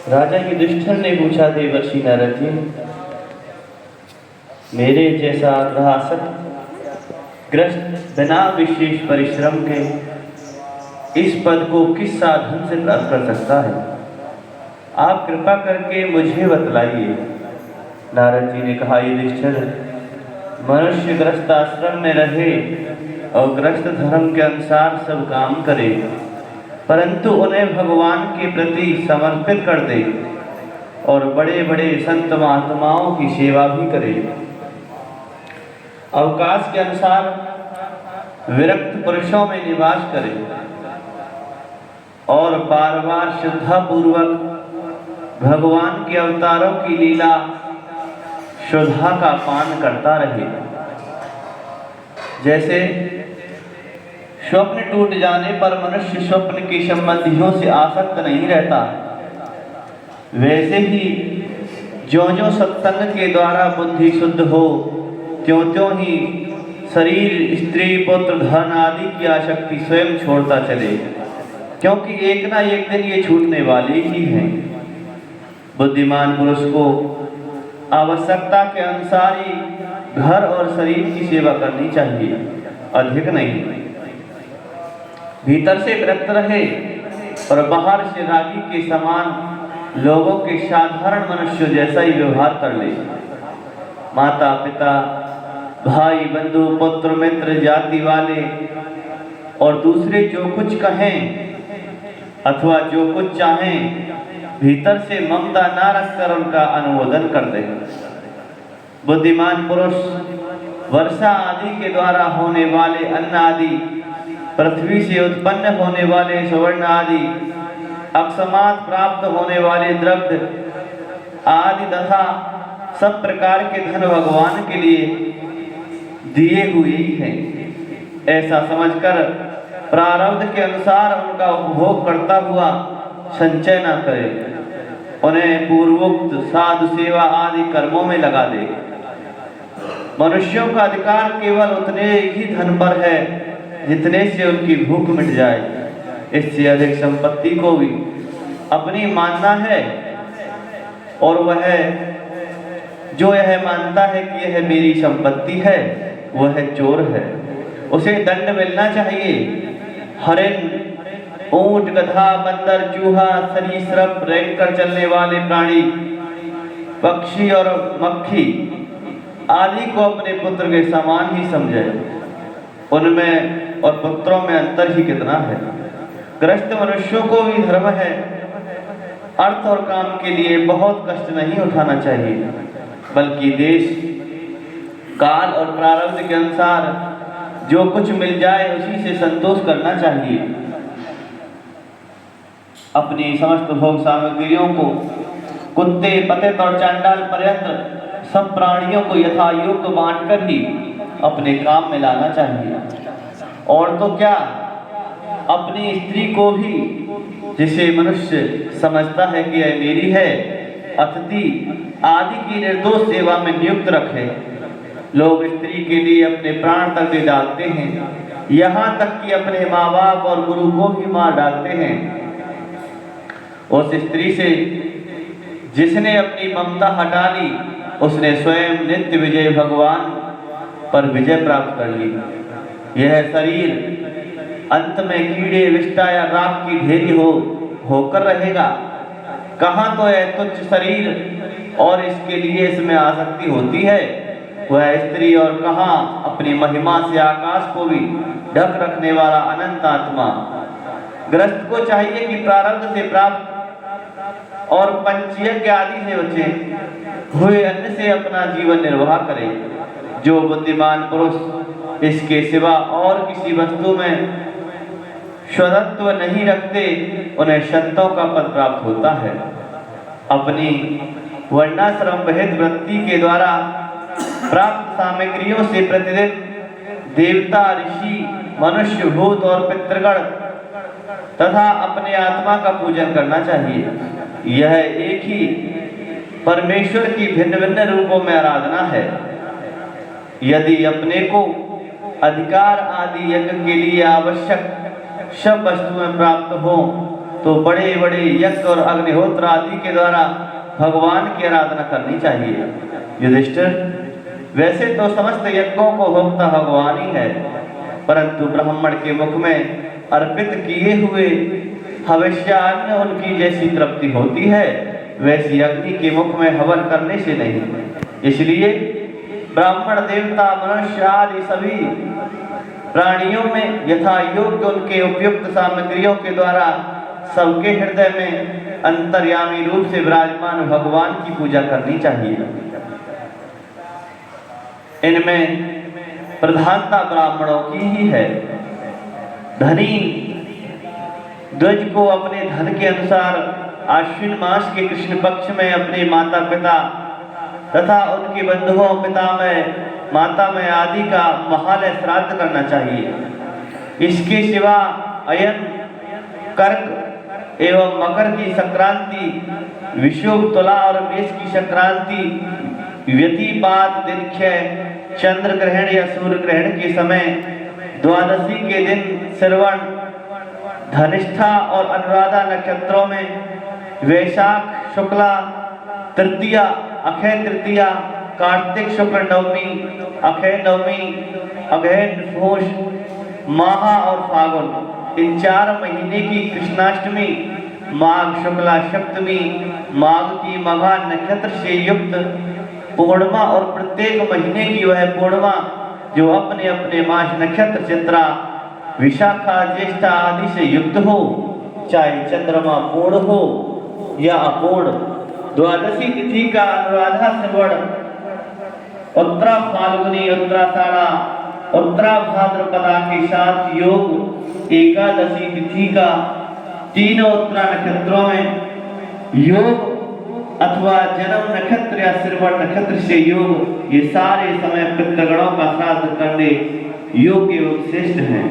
राजा युधिष्ठिर ने पूछा, देवर्षि नारद जी, मेरे जैसा ग्रस्त बिना विशेष परिश्रम के इस पद को किस साधन से प्राप्त कर सकता है? आप कृपा करके मुझे बतलाइए। नारद जी ने कहा, युधिष्ठिर, मनुष्य ग्रस्त आश्रम में रहे और ग्रस्त धर्म के अनुसार सब काम करे, परंतु उन्हें भगवान के प्रति समर्पित कर दे और बड़े बड़े संत महात्माओं की सेवा भी करे। अवकाश के अनुसार विरक्त पुरुषों में निवास करे और बार बार श्रद्धापूर्वक भगवान के अवतारों की लीला सुधा का पान करता रहे। जैसे स्वप्न टूट जाने पर मनुष्य स्वप्न के संबंधियों से आसक्त नहीं रहता, वैसे ही ज्यों-ज्यों सत्संग के द्वारा बुद्धि शुद्ध हो, त्यों-त्यों ही शरीर, स्त्री, पुत्र, धन आदि की आसक्ति स्वयं छोड़ता चले, क्योंकि एक ना एक दिन ये छूटने वाली ही है। बुद्धिमान पुरुष को आवश्यकता के अनुसार ही घर और शरीर की सेवा करनी चाहिए, अधिक नहीं। भीतर से विरक्त रहे और बाहर से रागी के समान लोगों के साधारण मनुष्य जैसा ही व्यवहार कर ले। माता पिता, भाई बंधु, पुत्र मित्र, जाति वाले और दूसरे जो कुछ कहें अथवा जो कुछ चाहें, भीतर से ममता ना रखकर उनका अनुमोदन कर दे। बुद्धिमान पुरुष वर्षा आदि के द्वारा होने वाले अन्न आदि, पृथ्वी से उत्पन्न होने वाले सुवर्ण आदि, अकस्मात प्राप्त होने वाले द्रव्य आदि तथा सब प्रकार के धन भगवान के लिए दिए हुए ही हैं, ऐसा समझकर प्रारब्ध के अनुसार उनका उपभोग करता हुआ संचय न करे, उन्हें पूर्वोक्त साधु सेवा आदि कर्मों में लगा दे। मनुष्यों का अधिकार केवल उतने ही धन पर है जितने से उनकी भूख मिट जाए, इससे अधिक संपत्ति को भी अपनी मानना है, और वह जो यह मानता है कि यह मेरी संपत्ति है वह चोर है, उसे दंड मिलना चाहिए। हरिण, ऊंट, गधा, बंदर, चूहा, सरीसृप, रेंग कर चलने वाले प्राणी, पक्षी और मक्खी आदि को अपने पुत्र के समान ही समझे। उनमें और पुत्रों में अंतर ही कितना है। ग्रस्त मनुष्यों को भी धर्म है, अर्थ और काम के लिए बहुत कष्ट नहीं उठाना चाहिए, बल्कि देश, काल और प्रारब्ध के अनुसार जो कुछ मिल जाए उसी से संतोष करना चाहिए। अपनी समस्त भोग सामग्रियों को कुत्ते, पतित और चांडाल पर्यंत सब प्राणियों को यथा योग्य बांटकर ही अपने काम में लाना चाहिए। और तो क्या, अपनी स्त्री को भी, जिसे मनुष्य समझता है कि यह मेरी है, अतिथि आदि की निर्दोष सेवा में नियुक्त रखे। लोग स्त्री के लिए अपने प्राण तक दे डालते हैं, यहाँ तक कि अपने माँ बाप और गुरु को भी मार डालते हैं। उस स्त्री से जिसने अपनी ममता हटा ली, उसने स्वयं नित्य विजय भगवान पर विजय प्राप्त कर ली। यह शरीर अंत में कीड़े, विष्ठा या राख की ढेरी होकर रहेगा। कहाँ तो यह तुच्छ शरीर और इसके लिए इसमें आसक्ति होती है वह स्त्री, और कहाँ अपनी महिमा से आकाश को भी ढक रखने वाला अनंत आत्मा। ग्रस्त को चाहिए कि प्रारब्ध से प्राप्त और पंचयज्ञ आदि से बचे हुए अन्न से अपना जीवन निर्वाह करे। जो बुद्धिमान पुरुष इसके सिवा और किसी वस्तु में स्वतत्व नहीं रखते, उन्हें संतों का पद प्राप्त होता है। अपनी वर्णाश्रम विहित वृत्ति के द्वारा प्राप्त सामग्रियों से प्रतिदिन देवता, ऋषि, मनुष्य, भूत और पितृगण तथा अपने आत्मा का पूजन करना चाहिए। यह एक ही परमेश्वर की भिन्न भिन्न रूपों में आराधना है। यदि अपने को अधिकार आदि यज्ञ के लिए आवश्यक सब वस्तुएं प्राप्त हो तो बड़े बड़े यज्ञ और अग्निहोत्र आदि के द्वारा भगवान की आराधना करनी चाहिए। युधिष्ठिर, वैसे तो समस्त यज्ञों को भोक्ता भगवान ही है, परंतु ब्राह्मण के मुख में अर्पित किए हुए हविष्यान्न उनकी जैसी तृप्ति होती है, वैसी अग्नि के मुख में हवन करने से नहीं। इसलिए ब्राह्मण, देवता, मनुष्य आदि सभी प्राणियों में यथा योग्य उनके उपयुक्त सामग्रियों के द्वारा सबके हृदय में अंतर्यामी रूप से विराजमान भगवान की पूजा करनी चाहिए। इनमें प्रधानता ब्राह्मणों की ही है। धनी ध्वज को अपने धन के अनुसार आश्विन मास के कृष्ण पक्ष में अपने माता पिता तथा उनके बंधुओं, पितामह, मातामह आदि का महालय श्राद्ध करना चाहिए। इसके सिवा अयन, कर्क एवं मकर की संक्रांति, विषुव, तुला और मेष की संक्रांति, व्यतिपात दिनक्षय, चंद्र ग्रहण या सूर्य ग्रहण के समय, द्वादशी के दिन श्रवण, धनिष्ठा और अनुराधा नक्षत्रों में, वैशाख शुक्ला तृतीया, अक्षय तृतीया, कार्तिक शुक्ल नवमी, अक्षय नवमी, अगहन पौष, माहा और फागुन, इन 4 महीने की कृष्णाष्टमी, माघ शुक्ला सप्तमी, माघ की मघा नक्षत्र से युक्त पूर्णिमा और प्रत्येक महीने की वह पूर्णिमा जो अपने अपने मास नक्षत्र, चित्रा, विशाखा, ज्येष्ठा आदि से युक्त हो, चाहे चंद्रमा पूर्ण हो या अपूर्ण। द्वादशी तिथि का अनुराधा श्रवण, उत्तरा फाल्गुनी, उत्तराषाढ़ा, उत्तरा भाद्रपदा के साथ योग, एकादशी तिथि का तीनों उत्तरा नक्षत्रों में योग अथवा जन्म नक्षत्र या श्रवण नक्षत्र से योग, ये सारे समय पितृगणों का श्राद्ध करने योग्य एवं श्रेष्ठ हैं।